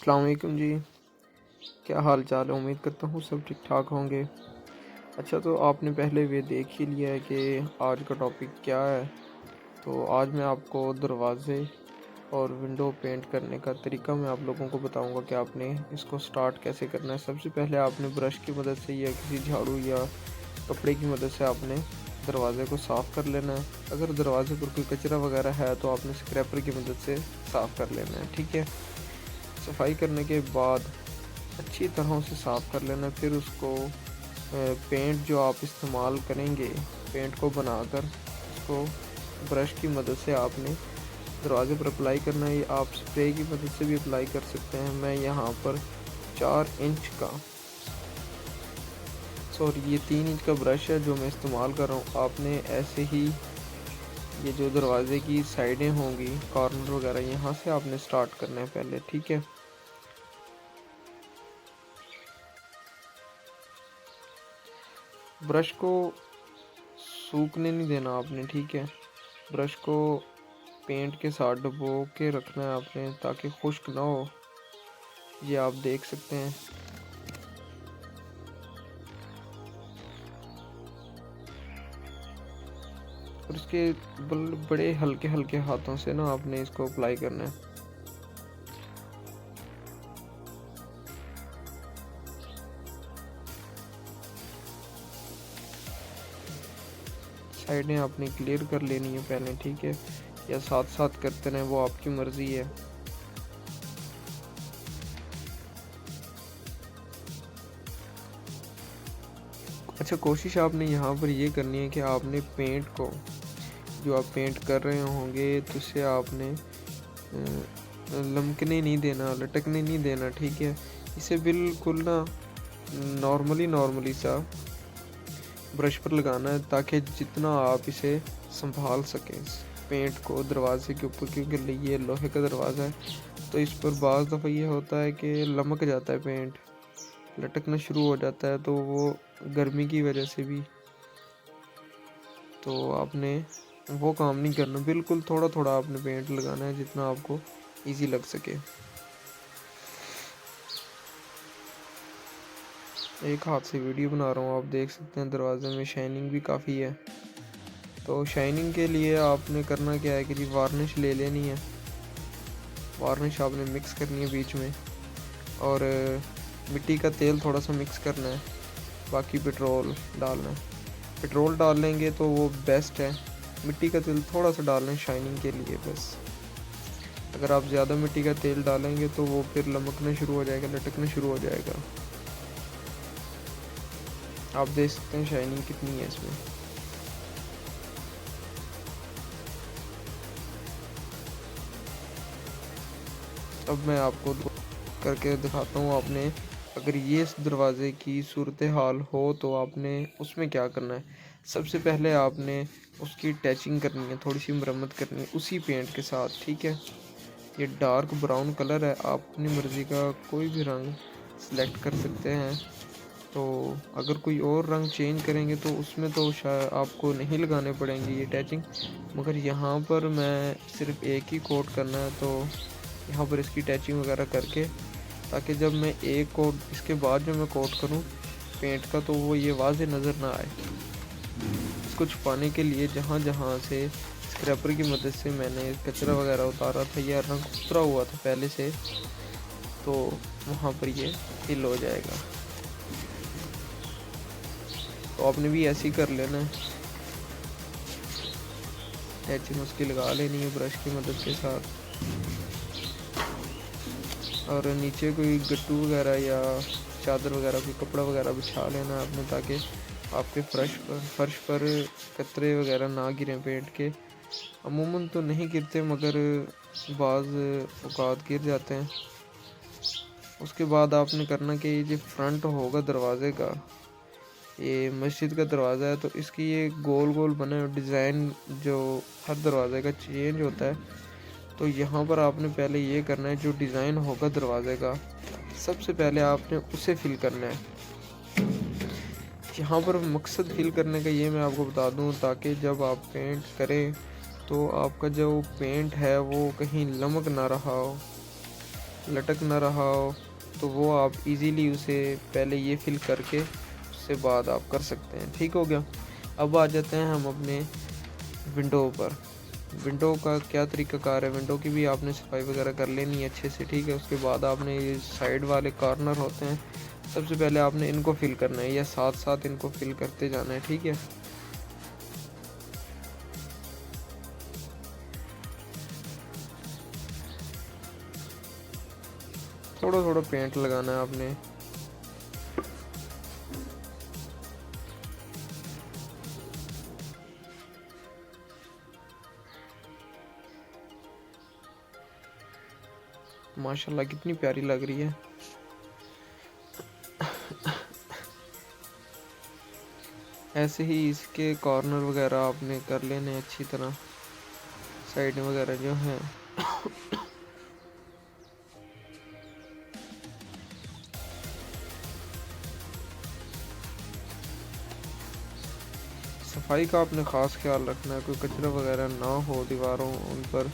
अस्सलाम वालेकुम जी। क्या हाल चाल है? उम्मीद करता हूँ सब ठीक ठाक होंगे। अच्छा, तो आपने पहले ये देख ही लिया है कि आज का टॉपिक क्या है। तो आज मैं आपको दरवाज़े और विंडो पेंट करने का तरीका मैं आप लोगों को बताऊंगा कि आपने इसको स्टार्ट कैसे करना है। सबसे पहले आपने ब्रश की मदद से या किसी झाड़ू या कपड़े की मदद से आपने दरवाज़े को साफ़ कर लेना है। अगर दरवाजे पर कोई कचरा वगैरह है तो आपने स्क्रैपर की मदद से साफ़ कर लेना है। ठीक है। सफाई करने के बाद अच्छी तरह से साफ़ कर लेना। फिर उसको पेंट जो आप इस्तेमाल करेंगे, पेंट को बनाकर उसको ब्रश की मदद से आपने दरवाजे पर अप्लाई करना है। आप स्प्रे की मदद से भी अप्लाई कर सकते हैं। मैं यहाँ पर 4 इंच का ये 3 इंच का ब्रश है जो मैं इस्तेमाल कर रहा हूँ। आपने ऐसे ही ये जो दरवाजे की साइडें होंगी, कॉर्नर वगैरह, यहाँ से आपने स्टार्ट करना है पहले। ठीक है। ब्रश को सूखने नहीं देना आपने। ठीक है। ब्रश को पेंट के साथ डुबो के रखना है आपने ताकि खुश्क ना हो। ये आप देख सकते हैं। और इसके बड़े हल्के हल्के हाथों से ना आपने इसको अप्लाई करना है। साइडें आपने क्लियर कर लेनी है पहले। ठीक है। या साथ साथ करते रहें, वो आपकी मर्ज़ी है। अच्छा, कोशिश आपने यहाँ पर ये करनी है कि आपने पेंट को, जो आप पेंट कर रहे होंगे, तो उसे आपने लमकने नहीं देना, लटकने नहीं देना। ठीक है। इसे बिल्कुल ना नॉर्मली सा ब्रश पर लगाना है ताकि जितना आप इसे संभाल सकें पेंट को दरवाजे के ऊपर, क्योंकि ये लोहे का दरवाज़ा है तो इस पर बाज़ दफ़ा ये होता है कि लमक जाता है, पेंट लटकना शुरू हो जाता है, तो वो गर्मी की वजह से भी। तो आपने वो काम नहीं करना, बिल्कुल थोड़ा थोड़ा आपने पेंट लगाना है जितना आपको इजी लग सके। एक हाथ से वीडियो बना रहा हूँ, आप देख सकते हैं दरवाजे में शाइनिंग भी काफ़ी है। तो शाइनिंग के लिए आपने करना क्या है कि जी वार्निश ले लेनी है। वार्निश आपने मिक्स करनी है बीच में, और मिट्टी का तेल थोड़ा सा मिक्स करना है। बाकी पेट्रोल डालना है। पेट्रोल डाल लेंगे तो वो बेस्ट है। मिट्टी का तेल थोड़ा सा डाल लें शाइनिंग के लिए बस। अगर आप ज़्यादा मिट्टी का तेल डालेंगे तो वो फिर लमकना शुरू हो जाएगा, लटकना शुरू हो जाएगा। आप देख सकते हैं शाइनिंग कितनी है इसमें। अब मैं आपको करके दिखाता हूँ। आपने अगर ये इस दरवाज़े की सूरत हाल हो तो आपने उसमें क्या करना है। सबसे पहले आपने उसकी टैचिंग करनी है, थोड़ी सी मरम्मत करनी है उसी पेंट के साथ। ठीक है। ये डार्क ब्राउन कलर है, आप अपनी मर्ज़ी का कोई भी रंग सेलेक्ट कर सकते हैं। तो अगर कोई और रंग चेंज करेंगे तो उसमें तो शायद आपको नहीं लगाने पड़ेंगे ये टैचिंग, मगर यहाँ पर मैं सिर्फ एक ही कोट करना है, तो यहाँ पर इसकी टैचिंग वगैरह करके, ताकि जब मैं एक कोट इसके बाद जो मैं कोट करूँ पेंट का तो वो ये वाज़ेह नज़र ना आए। इसको छुपाने के लिए जहाँ जहाँ से स्क्रैपर की मदद से मैंने कचरा वगैरह उतारा था या रंग उतरा हुआ था पहले से, तो वहाँ पर ये फिल हो जाएगा। तो आपने भी ऐसे ही कर लेना है। टैचिंग उसकी लगा लेनी है ब्रश की मदद के साथ, और नीचे कोई गट्टू वगैरह या चादर वगैरह, कोई कपड़ा वगैरह बिछा लेना आपने, ताकि आपके फर्श पर कतरे वगैरह ना गिरें पेंट के। अमूमन तो नहीं गिरते, मगर बाज़ औक़ात गिर जाते हैं। उसके बाद आपने करना कि ये जो फ्रंट होगा दरवाज़े का, ये मस्जिद का दरवाज़ा है तो इसकी ये गोल गोल बने डिज़ाइन जो हर दरवाज़े का चेंज होता है। तो यहाँ पर आपने पहले ये करना है, जो डिज़ाइन होगा दरवाज़े का सबसे पहले आपने उसे फिल करना है। यहाँ पर मकसद फिल करने का ये मैं आपको बता दूँ, ताकि जब आप पेंट करें तो आपका जो पेंट है वो कहीं लमक ना रहा हो। लटक ना रहा हो तो वो आप इजीली उसे पहले ये फिल करके उससे बाद आप कर सकते हैं। ठीक हो गया। अब आ जाते हैं हम अपने विंडो पर। विंडो का क्या तरीक़ाकार है, विंडो की भी आपने सफाई वगैरह कर लेनी है अच्छे से। ठीक है। उसके बाद आपने ये साइड वाले कॉर्नर होते हैं, सबसे पहले आपने इनको फिल करना है या साथ साथ इनको फिल करते जाना है। ठीक है। थोड़ा थोड़ा पेंट लगाना है आपने। माशाल्लाह कितनी प्यारी लग रही है। ऐसे ही इसके कॉर्नर वगैरह आपने कर लेने अच्छी तरह, साइड वगैरह जो है। सफाई का आपने ख़ास ख्याल रखना है, कोई कचरा वगैरह ना हो दीवारों उन पर,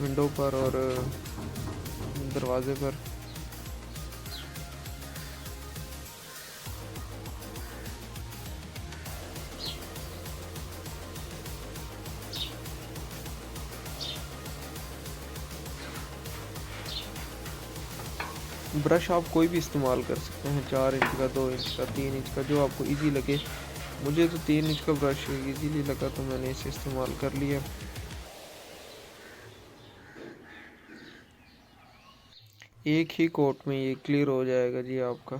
विंडो पर और दरवाजे पर। ब्रश आप कोई भी इस्तेमाल कर सकते हैं, 4 इंच का, 2 इंच का, 3 इंच का, जो आपको इजी लगे। मुझे तो 3 इंच का ब्रश इजीली लगा तो मैंने इसे इस्तेमाल कर लिया। एक ही कोट में ये क्लियर हो जाएगा जी आपका।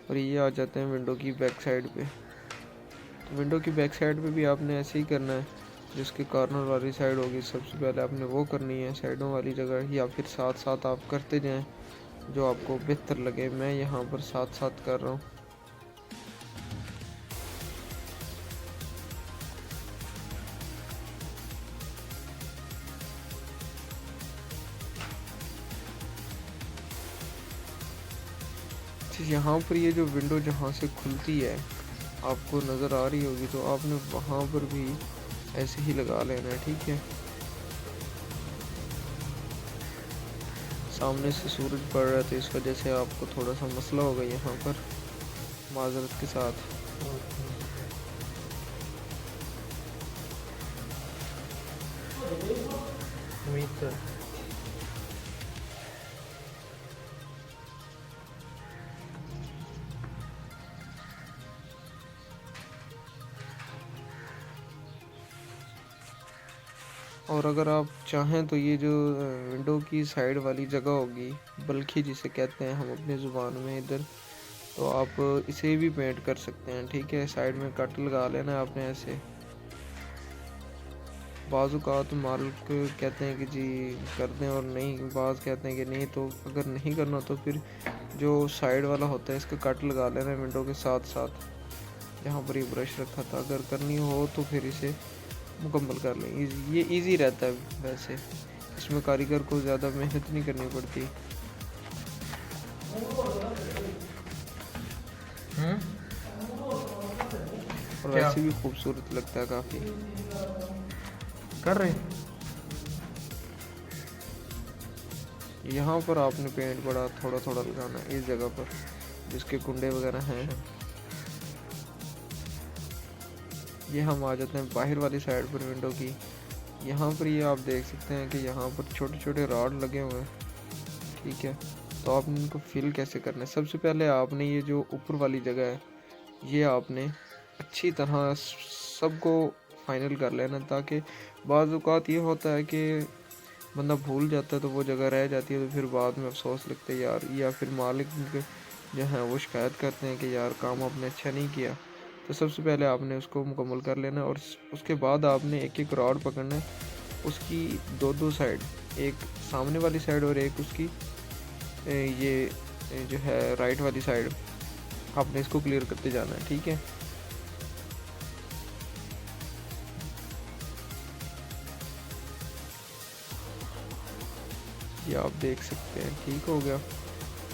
और ये आ जाते हैं विंडो की बैक साइड पे। तो विंडो की बैक साइड पे भी आपने ऐसे ही करना है, जिसके कॉर्नर वाली साइड होगी सबसे पहले आपने वो करनी है, साइडों वाली जगह, या फिर साथ साथ आप करते जाएं जो आपको बेहतर लगे। मैं यहाँ पर साथ साथ कर रहा हूँ। यहाँ पर ये जो विंडो जहाँ से खुलती है आपको नज़र आ रही होगी, तो आपने वहाँ पर भी ऐसे ही लगा लेना है। ठीक है। सामने से सूरज पड़ रहा है तो इस वजह से आपको थोड़ा सा मसला होगा यहाँ पर, माजरत के साथ। और अगर आप चाहें तो ये जो विंडो की साइड वाली जगह होगी, बल्कि जिसे कहते हैं हम अपनी ज़ुबान में इधर, तो आप इसे भी पेंट कर सकते हैं। ठीक है। साइड में कट लगा लेना है आपने ऐसे। बाज़ मालिक कहते हैं कि जी कर दें और नहीं, बाज़ कहते हैं कि नहीं। तो अगर नहीं करना तो फिर जो साइड वाला होता है इसका कट लगा लेना है विंडो के साथ साथ, जहाँ पर ये ब्रश रखा था। अगर करनी हो तो फिर इसे मुकम्मल कर लें। ये इजी रहता है वैसे, इसमें कारीगर को ज़्यादा मेहनत नहीं करनी पड़ती। और वैसे भी खूबसूरत लगता है काफ़ी। कर रहे यहाँ पर आपने पेंट बड़ा थोड़ा थोड़ा लगाना है इस जगह पर जिसके कुंडे वगैरह हैं। ये हम आ जाते हैं बाहर वाली साइड पर विंडो की। यहाँ पर ये आप देख सकते हैं कि यहाँ पर छोटे छोटे रॉड लगे हुए हैं। ठीक है। तो आपने इनको फिल कैसे करना है, सबसे पहले आपने ये जो ऊपर वाली जगह है ये आपने अच्छी तरह सबको फाइनल कर लेना, ताकि बाज़ औक़ात ये होता है कि बंदा भूल जाता है तो वो जगह रह जाती है, तो फिर बाद में अफसोस लगता है यार, या फिर मालिक जो है वो शिकायत करते हैं कि यार काम आपने अच्छा नहीं किया। तो सबसे पहले आपने उसको मुकम्मल कर लेना और उसके बाद आपने एक एक रॉड पकड़ना है, उसकी दो साइड, एक सामने वाली साइड और एक उसकी ये जो है राइट वाली साइड, आपने इसको क्लियर करते जाना है। ठीक है। ये आप देख सकते हैं ठीक हो गया।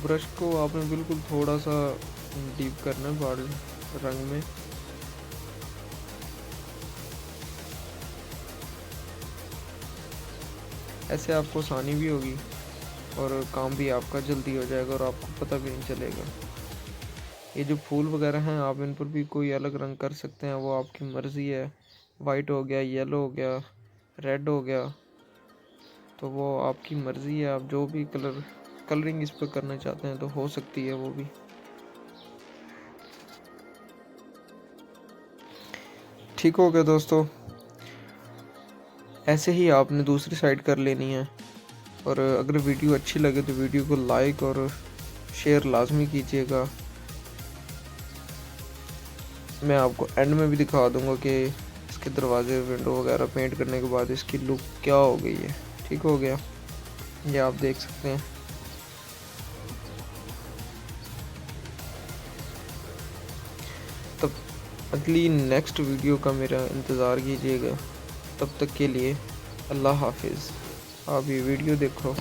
ब्रश को आपने बिल्कुल थोड़ा सा डीप करना है बाल रंग में। ऐसे आपको आसानी भी होगी और काम भी आपका जल्दी हो जाएगा और आपको पता भी नहीं चलेगा। ये जो फूल वगैरह हैं आप इन पर भी कोई अलग रंग कर सकते हैं, वो आपकी मर्ज़ी है। वाइट हो गया, येलो हो गया, रेड हो गया, तो वो आपकी मर्ज़ी है। आप जो भी कलरिंग इस पर करना चाहते हैं तो हो सकती है वो भी। ठीक हो गया दोस्तों, ऐसे ही आपने दूसरी साइड कर लेनी है। और अगर वीडियो अच्छी लगे तो वीडियो को लाइक और शेयर लाजमी कीजिएगा। मैं आपको एंड में भी दिखा दूंगा कि इसके दरवाजे विंडो वगैरह पेंट करने के बाद इसकी लुक क्या हो गई है। ठीक हो गया, ये आप देख सकते हैं। तब अगली नेक्स्ट वीडियो का मेरा इंतज़ार कीजिएगा। तब तक के लिए अल्लाह हाफिज़। आप ये वीडियो देखो।